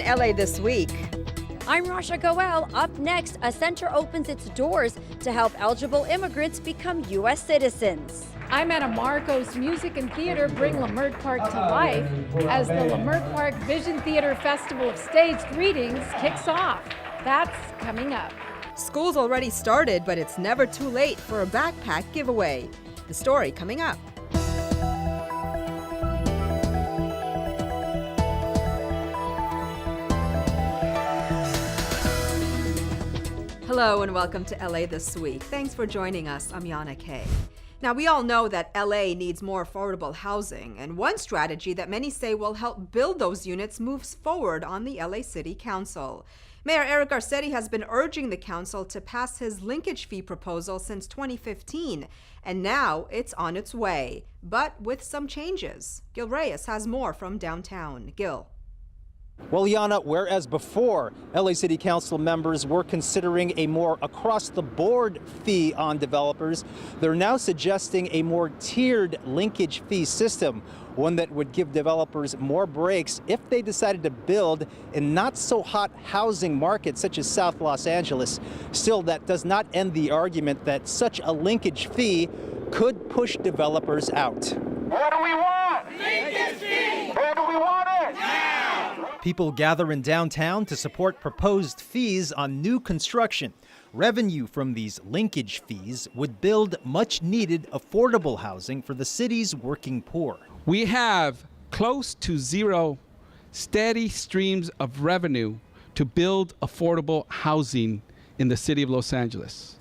LA This Week. I'm Rasha Goel. Up next, a center opens its doors to help eligible immigrants become U.S. citizens. I'm at a Marcos Music and Theater bring Leimert Park to life as the Leimert Park Vision Theater Festival of Staged Readings kicks off. That's coming up. School's already started, but it's never too late for a backpack giveaway. The story coming up. Hello and welcome to LA This Week. Thanks for joining us. I'm Yana Kay. Now, we all know that LA needs more affordable housing, and one strategy that many say will help build those units moves forward on the LA City Council. Mayor Eric Garcetti has been urging the council to pass his linkage fee proposal since 2015, and now it's on its way, but with some changes. Gil Reyes has more from downtown. Gil. Well, Yana, whereas before LA City Council members were considering a more across-the-board fee on developers, they're now suggesting a more tiered linkage fee system, one that would give developers more breaks if they decided to build in not-so-hot housing markets such as South Los Angeles. Still, that does not end the argument that such a linkage fee could push developers out. What do we want? Linkage fee! Where do we want it? Now! People gather in downtown to support proposed fees on new construction. Revenue from these linkage fees would build much-needed affordable housing for the city's working poor. We have close to zero steady streams of revenue to build affordable housing in the city of Los Angeles.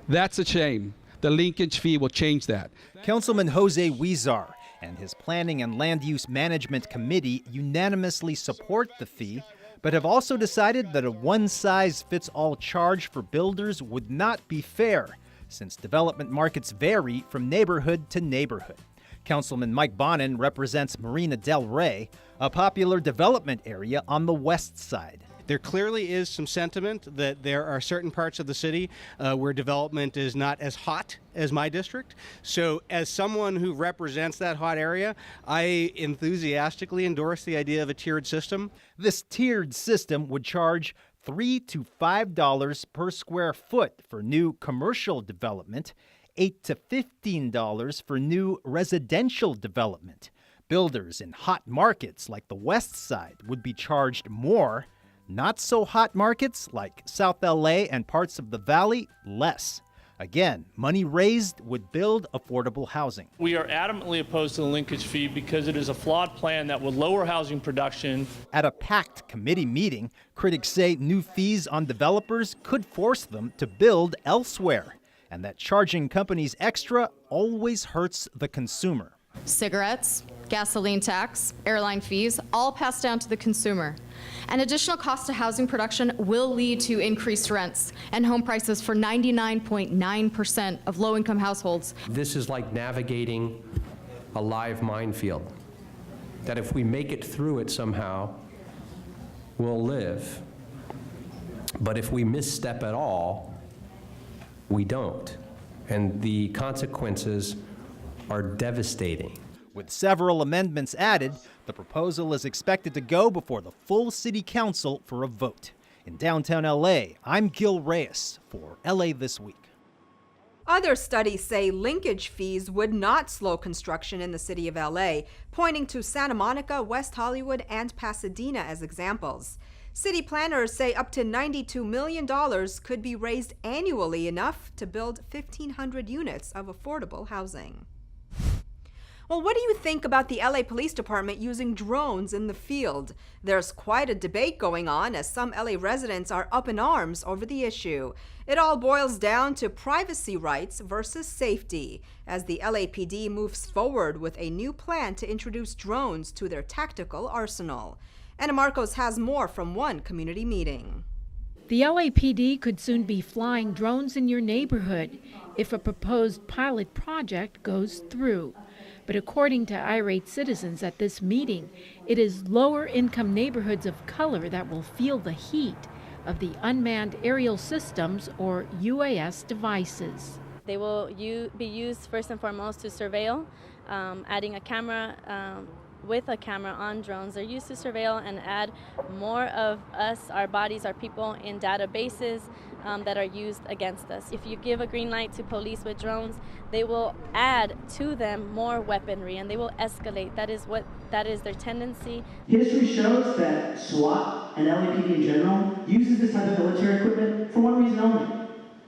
That's a shame. The linkage fee will change that. Councilman Jose Huizar and his Planning and Land Use Management Committee unanimously support the fee, but have also decided that a one-size-fits-all charge for builders would not be fair, since development markets vary from neighborhood to neighborhood. Councilman Mike Bonin represents Marina Del Rey, a popular development area on the west side. There clearly is some sentiment that there are certain parts of the city where development is not as hot as my district. So as someone who represents that hot area, I enthusiastically endorse the idea of a tiered system. This tiered system would charge $3 to $5 per square foot for new commercial development, $8 to $15 for new residential development. Builders in hot markets like the West Side would be charged more. Not so hot markets like South LA and parts of the Valley, less. Again, money raised would build affordable housing. We are adamantly opposed to the linkage fee because it is a flawed plan that would lower housing production. At a packed committee meeting, critics say new fees on developers could force them to build elsewhere, and that charging companies extra always hurts the consumer. Cigarettes, gasoline tax, airline fees, all passed down to the consumer. An additional cost to housing production will lead to increased rents and home prices for 99.9% of low-income households. This is like navigating a live minefield, that if we make it through it somehow, we'll live. But if we misstep at all, we don't. And the consequences are devastating. With several amendments added, the proposal is expected to go before the full city council for a vote. In downtown LA, I'm Gil Reyes for LA This Week. Other studies say linkage fees would not slow construction in the city of LA, pointing to Santa Monica, West Hollywood, and Pasadena as examples. City planners say up to $92 million could be raised annually, enough to build 1,500 units of affordable housing. Well, what do you think about the LA Police Department using drones in the field? There's quite a debate going on as some LA residents are up in arms over the issue. It all boils down to privacy rights versus safety, as the LAPD moves forward with a new plan to introduce drones to their tactical arsenal. Anna Marcos has more from one community meeting. The LAPD could soon be flying drones in your neighborhood if a proposed pilot project goes through. But according to irate citizens at this meeting, it is lower-income neighborhoods of color that will feel the heat of the unmanned aerial systems, or UAS devices. They will be used first and foremost to surveil, adding a camera with a camera on drones. They're used to surveil and add more of us, our bodies, our people in databases that are used against us. If you give a green light to police with drones, they will add to them more weaponry and they will escalate. That is their tendency. History shows that SWAT and LAPD in general uses this type of military equipment for one reason only: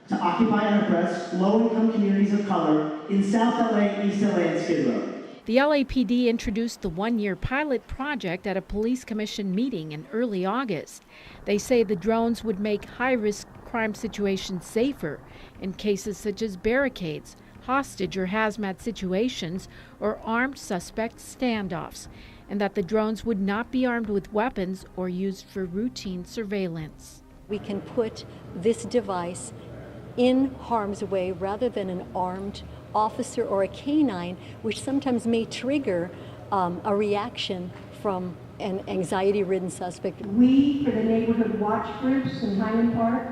to occupy and oppress low-income communities of color in South LA, East LA, and Skid Row. The LAPD introduced the one-year pilot project at a police commission meeting in early August. They say the drones would make high-risk crime situations safer in cases such as barricades, hostage or hazmat situations, or armed suspect standoffs, and that the drones would not be armed with weapons or used for routine surveillance. We can put this device in harm's way rather than an armed officer or a canine, which sometimes may trigger a reaction from an anxiety-ridden suspect. We, for the neighborhood watch groups in Highland Park,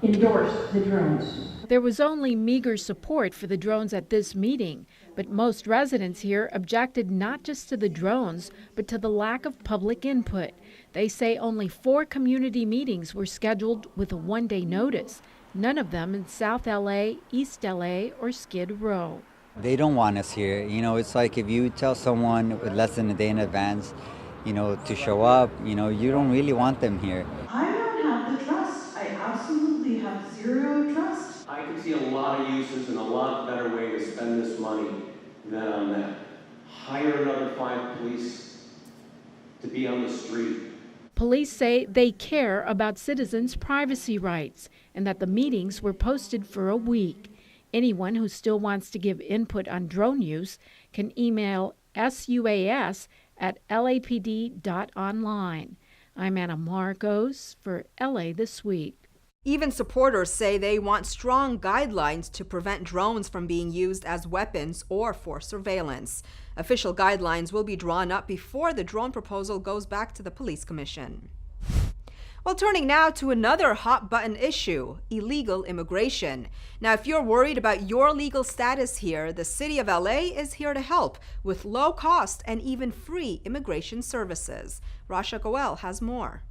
endorsed the drones. There was only meager support for the drones at this meeting, but most residents here objected not just to the drones, but to the lack of public input. They say only 4 community meetings were scheduled with a one-day notice, none of them in South LA, East LA, or Skid Row. They don't want us here. You know, it's like if you tell someone with less than a day in advance, you know, to show up, you know, you don't really want them here. I don't have the trust. I absolutely have zero trust. I can see a lot of uses and a lot better way to spend this money than on that. Hire another 5 police to be on the street. Police say they care about citizens' privacy rights and that the meetings were posted for a week. Anyone who still wants to give input on drone use can email suas@lapd.online. I'm Anna Marcos for LA This Week. Even supporters say they want strong guidelines to prevent drones from being used as weapons or for surveillance. Official guidelines will be drawn up before the drone proposal goes back to the police commission. Well, turning now to another hot-button issue, illegal immigration. Now, if you're worried about your legal status here, the City of LA is here to help with low-cost and even free immigration services. Rasha Goel has more.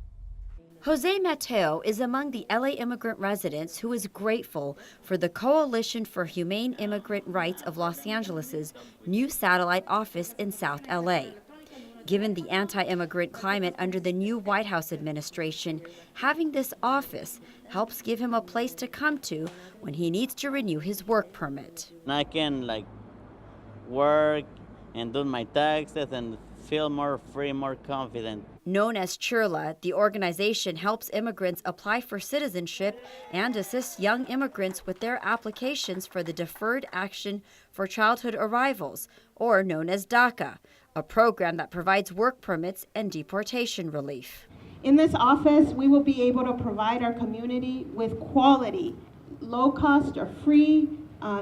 Jose Mateo is among the LA immigrant residents who is grateful for the Coalition for Humane Immigrant Rights of Los Angeles' new satellite office in South LA. Given the anti-immigrant climate under the new White House administration, having this office helps give him a place to come to when he needs to renew his work permit. I can work and do my taxes and feel more free, more confident. Known as Chirla, the organization helps immigrants apply for citizenship and assists young immigrants with their applications for the Deferred Action for Childhood Arrivals, or known as DACA, a program that provides work permits and deportation relief. In this office, we will be able to provide our community with quality, low-cost or free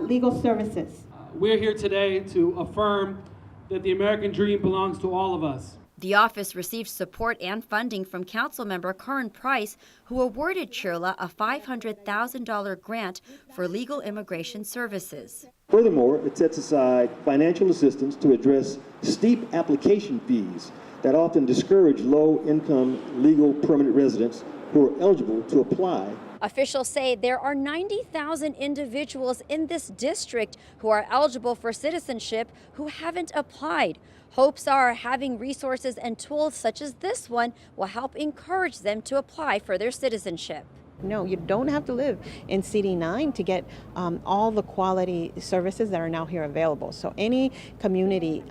legal services. We're here today to affirm that the American dream belongs to all of us. The office received support and funding from Councilmember Curran Price, who awarded Chirla a $500,000 grant for legal immigration services. Furthermore, it sets aside financial assistance to address steep application fees that often discourage low-income legal permanent residents who are eligible to apply. Officials say there are 90,000 individuals in this district who are eligible for citizenship who haven't applied. Hopes are having resources and tools such as this one will help encourage them to apply for their citizenship. No, you don't have to live in CD9 to get all the quality services that are now here available. So any community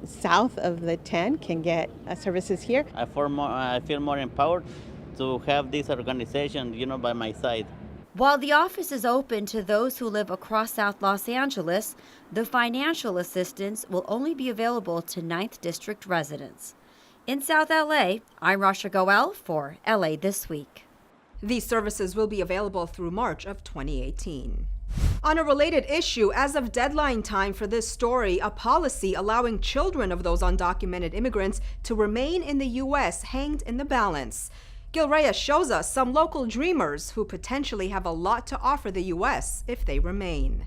south of the 10 can get services here. I feel more empowered to have this organization, by my side. While the office is open to those who live across South Los Angeles, the financial assistance will only be available to 9th District residents. In South LA, I'm Rasha Goel for LA This Week. These services will be available through March of 2018. On a related issue, as of deadline time for this story, a policy allowing children of those undocumented immigrants to remain in the U.S. hanged in the balance. Gil Reyes shows us some local dreamers who potentially have a lot to offer the U.S. if they remain.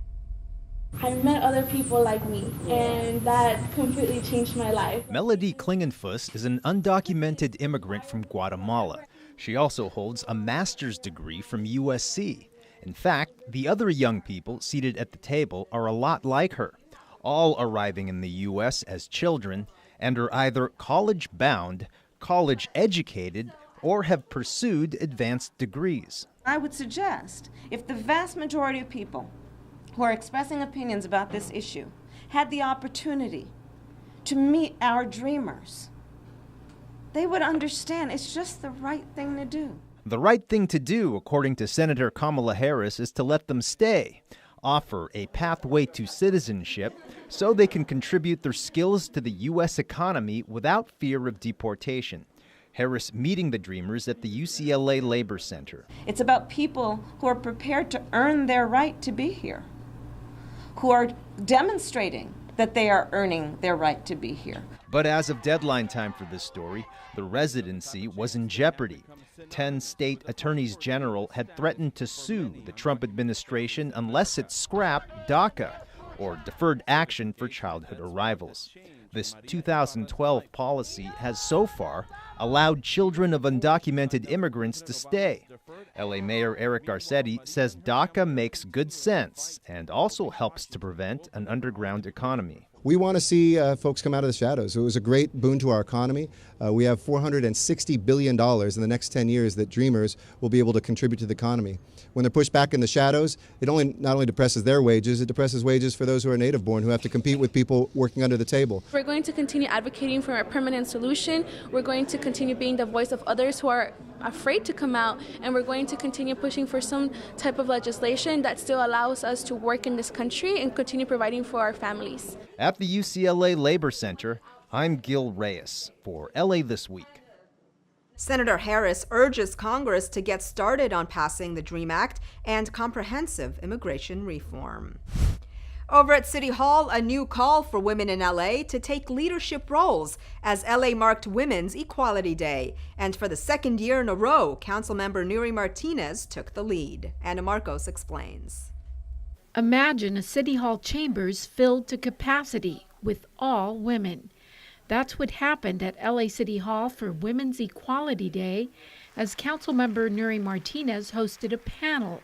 I met other people like me, and that completely changed my life. Melody Klingenfuss is an undocumented immigrant from Guatemala. She also holds a master's degree from USC. In fact, the other young people seated at the table are a lot like her, all arriving in the U.S. as children and are either college-bound, college-educated, or have pursued advanced degrees. I would suggest if the vast majority of people who are expressing opinions about this issue had the opportunity to meet our dreamers, they would understand it's just the right thing to do. The right thing to do, according to Senator Kamala Harris, is to let them stay, offer a pathway to citizenship so they can contribute their skills to the U.S. economy without fear of deportation. Harris meeting the Dreamers at the UCLA Labor Center. It's about people who are prepared to earn their right to be here, who are demonstrating that they are earning their right to be here. But as of deadline time for this story, the residency was in jeopardy. 10 state attorneys general had threatened to sue the Trump administration unless it scrapped DACA, or Deferred Action for Childhood Arrivals. This 2012 policy has so far allowed children of undocumented immigrants to stay. LA Mayor Eric Garcetti says DACA makes good sense and also helps to prevent an underground economy. We want to see folks come out of the shadows. It was a great boon to our economy. We have $460 billion in the next 10 years that Dreamers will be able to contribute to the economy. When they're pushed back in the shadows, it not only depresses their wages, it depresses wages for those who are native born, who have to compete with people working under the table. We're going to continue advocating for a permanent solution. We're going to continue being the voice of others who are afraid to come out, and we're going to continue pushing for some type of legislation that still allows us to work in this country and continue providing for our families. At the UCLA Labor Center, I'm Gil Reyes for LA This Week. Senator Harris urges Congress to get started on passing the DREAM Act and comprehensive immigration reform. Over at City Hall, a new call for women in LA to take leadership roles as LA marked Women's Equality Day. And for the second year in a row, Councilmember Nuri Martinez took the lead. Anna Marcos explains. Imagine a City Hall chambers filled to capacity with all women. That's what happened at LA City Hall for Women's Equality Day as Councilmember Nuri Martinez hosted a panel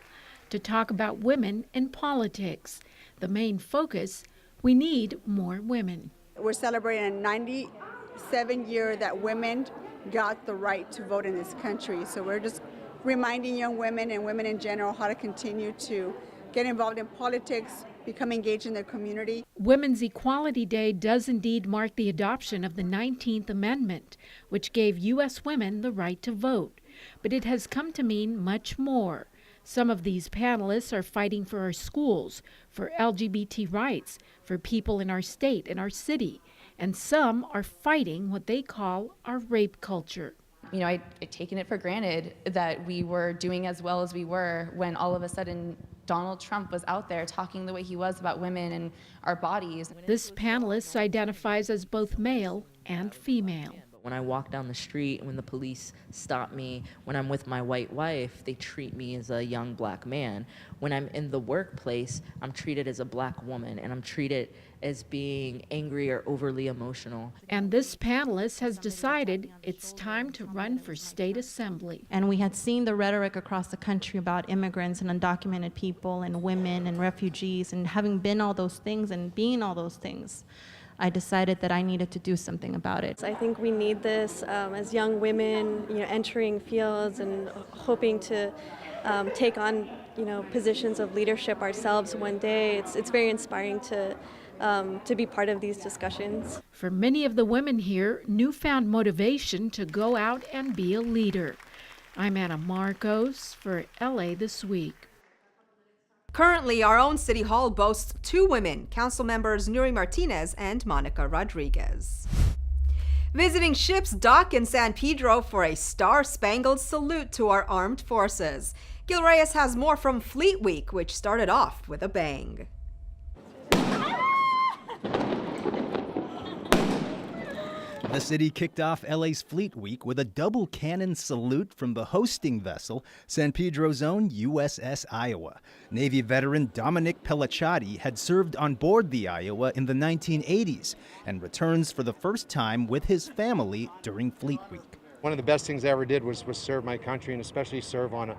to talk about women in politics. The main focus, we need more women. We're celebrating a 97 year that women got the right to vote in this country. So we're just reminding young women and women in general how to continue to get involved in politics, become engaged in their community. Women's Equality Day does indeed mark the adoption of the 19th Amendment, which gave U.S. women the right to vote. But it has come to mean much more. Some of these panelists are fighting for our schools, for LGBT rights, for people in our state and our city, and some are fighting what they call our rape culture. You know, I'd taken it for granted that we were doing as well as we were when all of a sudden Donald Trump was out there talking the way he was about women and our bodies. This panelist identifies as both male and female. When I walk down the street, when the police stop me, when I'm with my white wife, they treat me as a young black man. When I'm in the workplace, I'm treated as a black woman, and I'm treated as being angry or overly emotional. And this panelist has decided it's time to run for state assembly. And we had seen the rhetoric across the country about immigrants and undocumented people and women and refugees, and having been all those things and being all those things, I decided that I needed to do something about it. I think we need this as young women, entering fields and hoping to take on, positions of leadership ourselves one day. It's very inspiring to be part of these discussions. For many of the women here, newfound motivation to go out and be a leader. I'm Anna Marcos for LA This Week. Currently, our own City Hall boasts 2 women, council members Nuri Martinez and Monica Rodriguez. Visiting ships dock in San Pedro for a star-spangled salute to our armed forces. Gil Reyes has more from Fleet Week, which started off with a bang. The city kicked off LA's Fleet Week with a double cannon salute from the hosting vessel, San Pedro's own USS Iowa. Navy veteran Dominic Pellicciati had served on board the Iowa in the 1980s and returns for the first time with his family during Fleet Week. One of the best things I ever did was serve my country, and especially serve on an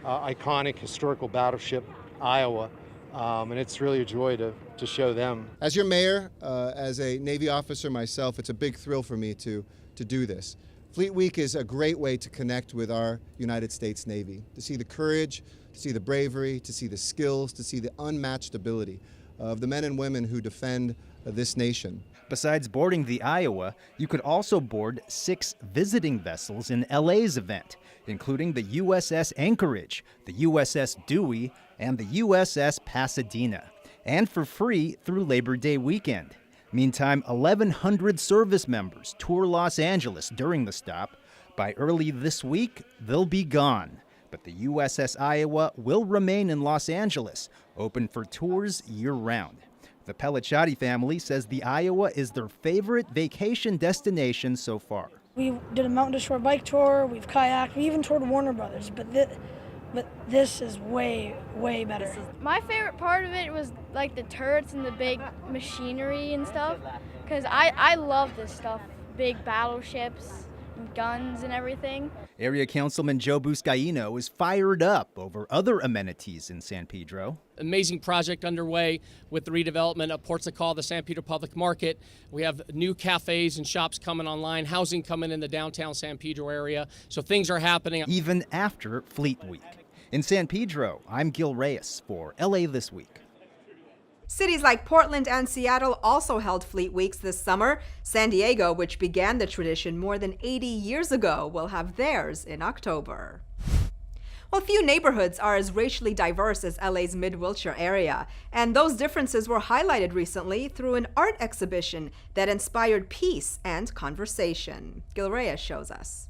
iconic historical battleship, Iowa. And it's really a joy to show them. As your mayor, as a Navy officer myself, it's a big thrill for me to do this. Fleet Week is a great way to connect with our United States Navy, to see the courage, to see the bravery, to see the skills, to see the unmatched ability of the men and women who defend this nation. Besides boarding the Iowa, you could also board 6 visiting vessels in LA's event, including the USS Anchorage, the USS Dewey, and the USS Pasadena, and for free through Labor Day weekend. Meantime, 1,100 service members tour Los Angeles during the stop. By early this week, they'll be gone. But the USS Iowa will remain in Los Angeles, open for tours year-round. The Pellicciati family says the Iowa is their favorite vacation destination so far. We did a mountain to shore bike tour, we've kayaked, we even toured Warner Brothers, but this is way, way better. My favorite part of it was like the turrets and the big machinery and stuff, because I love this stuff, big battleships, and guns and everything. Area Councilman Joe Buscaino is fired up over other amenities in San Pedro. Amazing project underway with the redevelopment of Ports of Call, the San Pedro Public Market. We have new cafes and shops coming online, housing coming in the downtown San Pedro area. So things are happening. Even after Fleet Week. In San Pedro, I'm Gil Reyes for LA This Week. Cities like Portland and Seattle also held Fleet Weeks this summer. San Diego, which began the tradition more than 80 years ago, will have theirs in October. Well, few neighborhoods are as racially diverse as LA's Mid-Wilshire area, and those differences were highlighted recently through an art exhibition that inspired peace and conversation. Gil Reyes shows us.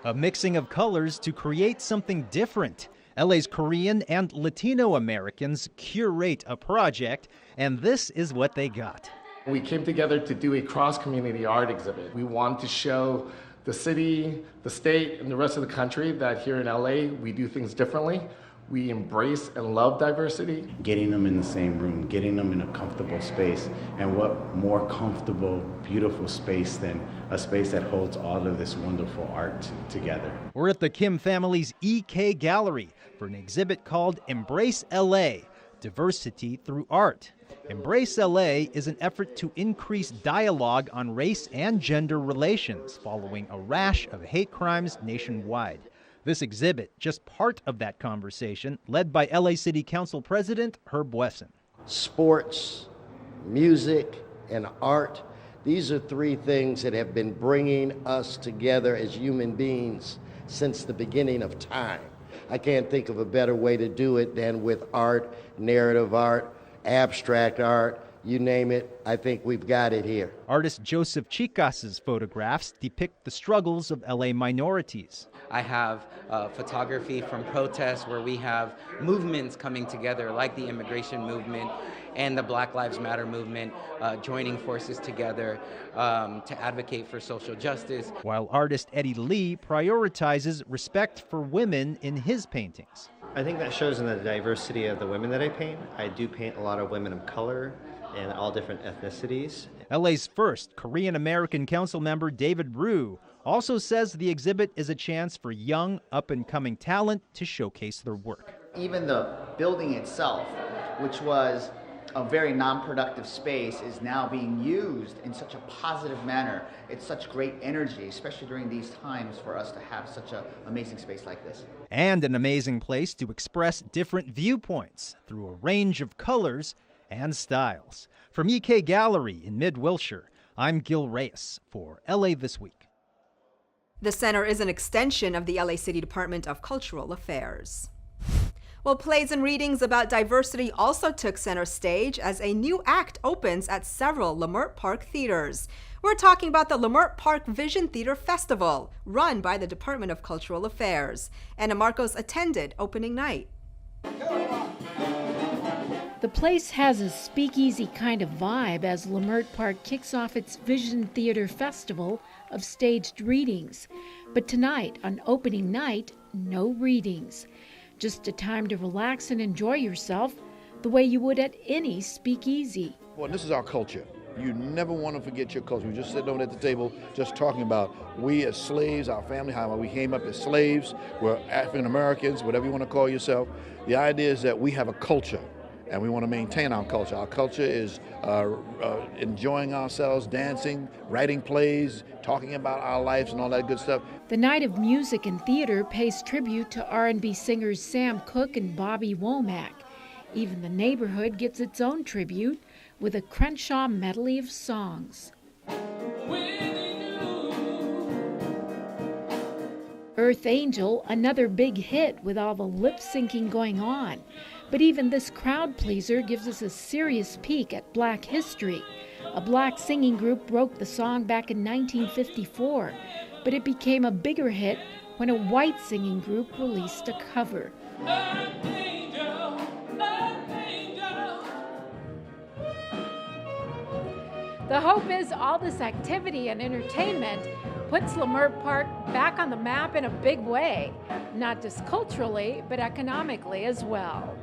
A mixing of colors to create something different. LA's Korean and Latino Americans curate a project, and this is what they got. We came together to do a cross-community art exhibit. We wanted to show the city, the state, and the rest of the country that here in LA, we do things differently. We embrace and love diversity. Getting them in the same room, getting them in a comfortable space, and what more comfortable, beautiful space than a space that holds all of this wonderful art together. We're at the Kim family's EK Gallery for an exhibit called Embrace LA, Diversity Through Art. Embrace LA is an effort to increase dialogue on race and gender relations following a rash of hate crimes nationwide. This exhibit, just part of that conversation, led by LA City Council President Herb Wesson. Sports, music, and art, these are 3 things that have been bringing us together as human beings since the beginning of time. I can't think of a better way to do it than with art, narrative art, abstract art, you name it, I think we've got it here. Artist Joseph Chicas's photographs depict the struggles of LA minorities. I have photography from protests where we have movements coming together like the immigration movement and the Black Lives Matter movement joining forces together to advocate for social justice. While artist Eddie Lee prioritizes respect for women in his paintings. I think that shows in the diversity of the women that I paint. I do paint a lot of women of color and all different ethnicities. LA's first Korean-American council member David Rue also says the exhibit is a chance for young, up-and-coming talent to showcase their work. Even the building itself, which was a very non-productive space, is now being used in such a positive manner. It's such great energy, especially during these times, for us to have such an amazing space like this. And an amazing place to express different viewpoints through a range of colors and styles. From EK Gallery in Mid-Wilshire, I'm Gil Reyes for LA This Week. The center is an extension of the LA City Department of Cultural Affairs. Well, plays and readings about diversity also took center stage as a new act opens at several Leimert Park theaters. We're talking about the Leimert Park Vision Theater Festival, run by the Department of Cultural Affairs. Anna Marcos attended opening night. The place has a speakeasy kind of vibe as Leimert Park kicks off its Vision Theater Festival of staged readings. But tonight, on opening night, no readings. Just a time to relax and enjoy yourself the way you would at any speakeasy. Well, this is our culture. You never want to forget your culture. We just sitting over at the table just talking about we as slaves, our family, how we came up as slaves, we're African Americans, whatever you want to call yourself. The idea is that we have a culture and we want to maintain our culture. Our culture is enjoying ourselves, dancing, writing plays, talking about our lives and all that good stuff. The Night of Music and Theater pays tribute to R&B singers Sam Cooke and Bobby Womack. Even the neighborhood gets its own tribute with a Crenshaw medley of songs. Earth Angel, another big hit with all the lip-syncing going on. But even this crowd pleaser gives us a serious peek at Black history. A Black singing group wrote the song back in 1954, but it became a bigger hit when a white singing group released a cover. The hope is all this activity and entertainment puts Leimert Park back on the map in a big way, not just culturally, but economically as well.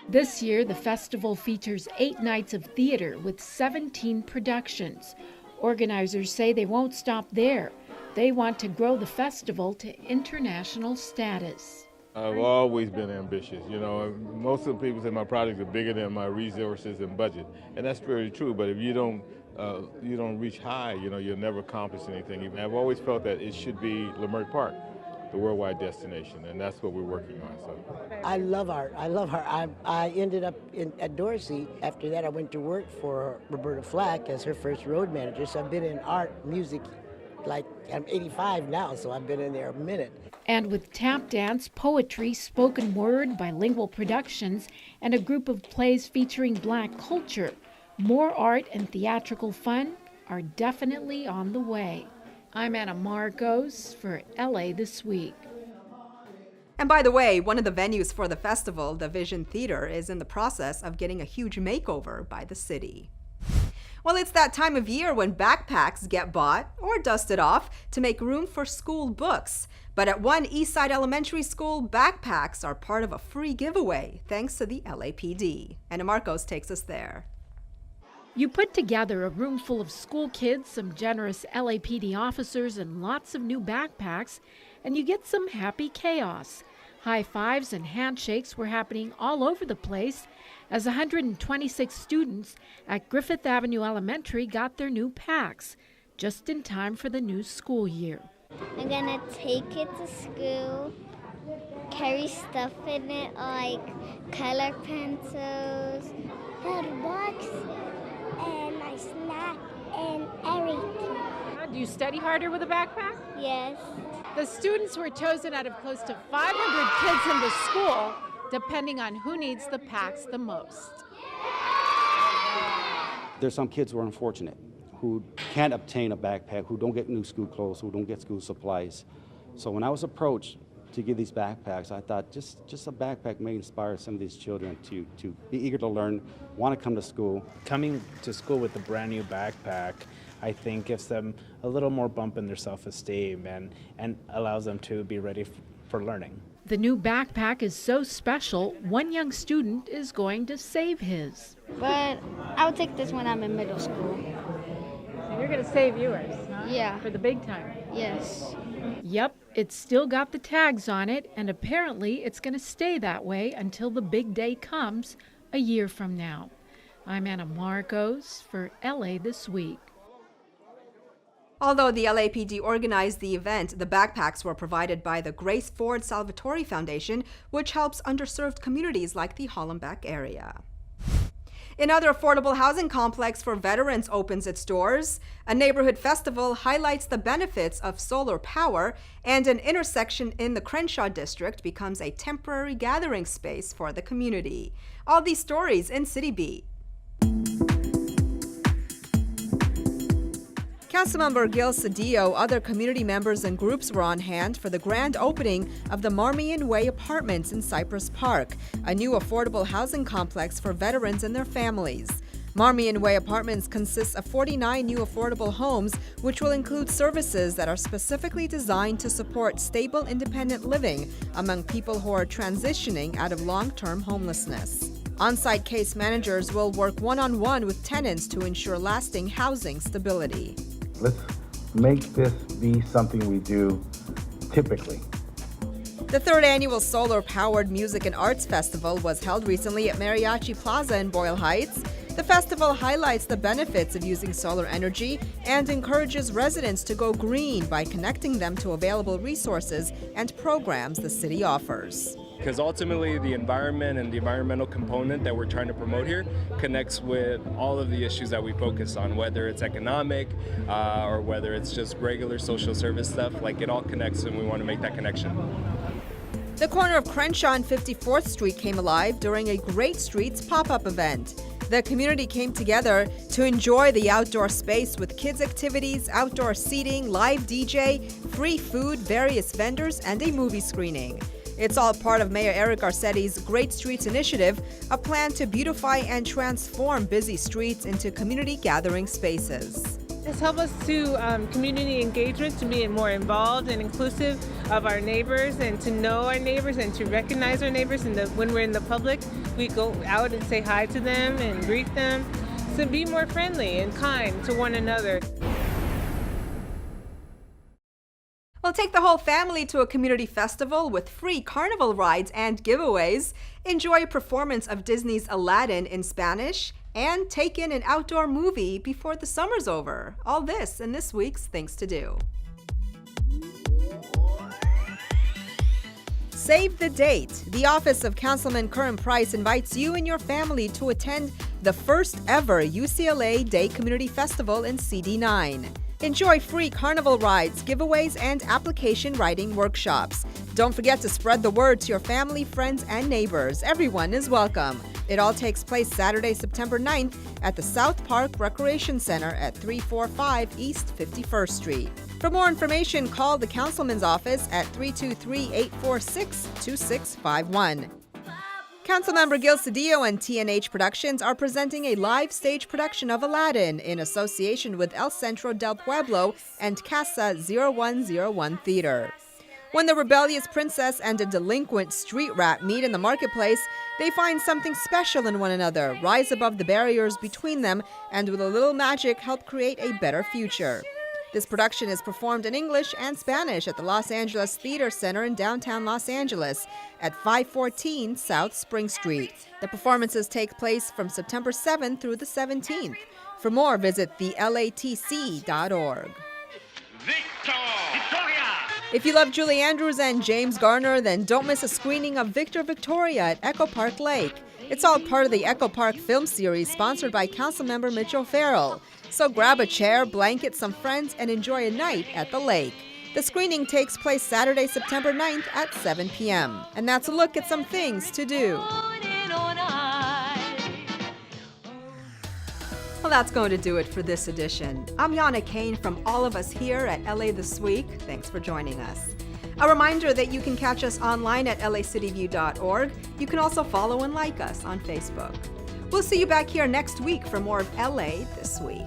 This year, the festival features 8 nights of theater with 17 productions. Organizers say they won't stop there. They want to grow the festival to international status. I've always been ambitious. You know, most of the people say my projects are bigger than my resources and budget, and that's very true. But if you don't reach high, you know, you'll never accomplish anything. I've always felt that it should be Leimert Park, the worldwide destination, and that's what we're working on. So I love art. I ended up at Dorsey. After that, I went to work for Roberta Flack as her first road manager. So I've been in art, music, like I'm 85 now, so I've been in there a minute. And with tap dance, poetry, spoken word, bilingual productions, and a group of plays featuring Black culture, more art and theatrical fun are definitely on the way. I'm Anna Marcos for LA This Week. And by the way, one of the venues for the festival, the Vision Theater, is in the process of getting a huge makeover by the city. Well, it's that time of year when backpacks get bought or dusted off to make room for school books. But at one Eastside Elementary School, backpacks are part of a free giveaway thanks to the LAPD. Anna Marcos takes us there. You put together a room full of school kids, some generous LAPD officers, and lots of new backpacks, and you get some happy chaos. High fives and handshakes were happening all over the place as 126 students at Griffith Avenue Elementary got their new packs, just in time for the new school year. I'm gonna take it to school, carry stuff in it like color pencils, little box, and my snack and everything. Do you study harder with a backpack? Yes. The students were chosen out of close to 500 kids in the school, depending on who needs the packs the most. There's some kids who are unfortunate, who can't obtain a backpack, who don't get new school clothes, who don't get school supplies. So when I was approached to give these backpacks, I thought just a backpack may inspire some of these children to be eager to learn, want to come to school. Coming to school with a brand new backpack, I think gives them a little more bump in their self-esteem and allows them to be ready for learning. The new backpack is so special, one young student is going to save his. But I'll take this when I'm in middle school. So you're going to save yours, huh? Yeah. For the big time? Yes. Yep, it's still got the tags on it, and apparently it's going to stay that way until the big day comes a year from now. I'm Anna Marcos for LA This Week. Although the LAPD organized the event, the backpacks were provided by the Grace Ford Salvatore Foundation, which helps underserved communities like the Hollenbeck area. Another affordable housing complex for veterans opens its doors. A neighborhood festival highlights the benefits of solar power, and an intersection in the Crenshaw district becomes a temporary gathering space for the community. All these stories in Citybeat. Councilmember Gil Cedillo, other community members and groups were on hand for the grand opening of the Marmion Way Apartments in Cypress Park, a new affordable housing complex for veterans and their families. Marmion Way Apartments consists of 49 new affordable homes, which will include services that are specifically designed to support stable, independent living among people who are transitioning out of long-term homelessness. On-site case managers will work one-on-one with tenants to ensure lasting housing stability. Let's make this be something we do typically. The third annual Solar-Powered Music and Arts Festival was held recently at Mariachi Plaza in Boyle Heights. The festival highlights the benefits of using solar energy and encourages residents to go green by connecting them to available resources and programs the city offers. Because ultimately the environment and the environmental component that we're trying to promote here connects with all of the issues that we focus on, whether it's economic or whether it's just regular social service stuff. Like, it all connects, and we want to make that connection. The corner of Crenshaw and 54th Street came alive during a Great Streets pop-up event. The community came together to enjoy the outdoor space with kids' activities, outdoor seating, live DJ, free food, various vendors, and a movie screening. It's all part of Mayor Eric Garcetti's Great Streets Initiative, a plan to beautify and transform busy streets into community gathering spaces. This helps us to community engagement, to be more involved and inclusive of our neighbors and to know our neighbors and to recognize our neighbors. And when we're in the public, we go out and say hi to them and greet them. So be more friendly and kind to one another. Well, take the whole family to a community festival with free carnival rides and giveaways. Enjoy a performance of Disney's Aladdin in Spanish and take in an outdoor movie before the summer's over. All this in this week's Things to Do. Save the date. The office of Councilman Curran Price invites you and your family to attend the first ever UCLA Day Community Festival in CD9. Enjoy free carnival rides, giveaways, and application writing workshops. Don't forget to spread the word to your family, friends, and neighbors. Everyone is welcome. It all takes place Saturday, September 9th at the South Park Recreation Center at 345 East 51st Street. For more information, call the Councilman's office at 323-846-2651. Councilmember Gil Cedillo and TNH Productions are presenting a live stage production of Aladdin in association with El Centro del Pueblo and Casa 0101 Theater. When the rebellious princess and a delinquent street rat meet in the marketplace, they find something special in one another, rise above the barriers between them, and with a little magic help create a better future. This production is performed in English and Spanish at the Los Angeles Theater Center in downtown Los Angeles at 514 South Spring Street. The performances take place from September 7th through the 17th. For more, visit thelatc.org. If you love Julie Andrews and James Garner, then don't miss a screening of Victor Victoria at Echo Park Lake. It's all part of the Echo Park film series sponsored by Councilmember Mitch O'Farrell. So grab a chair, blanket, some friends, and enjoy a night at the lake. The screening takes place Saturday, September 9th at 7 p.m. And that's a look at some things to do. Well, that's going to do it for this edition. I'm Yana Kane from all of us here at LA This Week. Thanks for joining us. A reminder that you can catch us online at lacityview.org. You can also follow and like us on Facebook. We'll see you back here next week for more of LA This Week.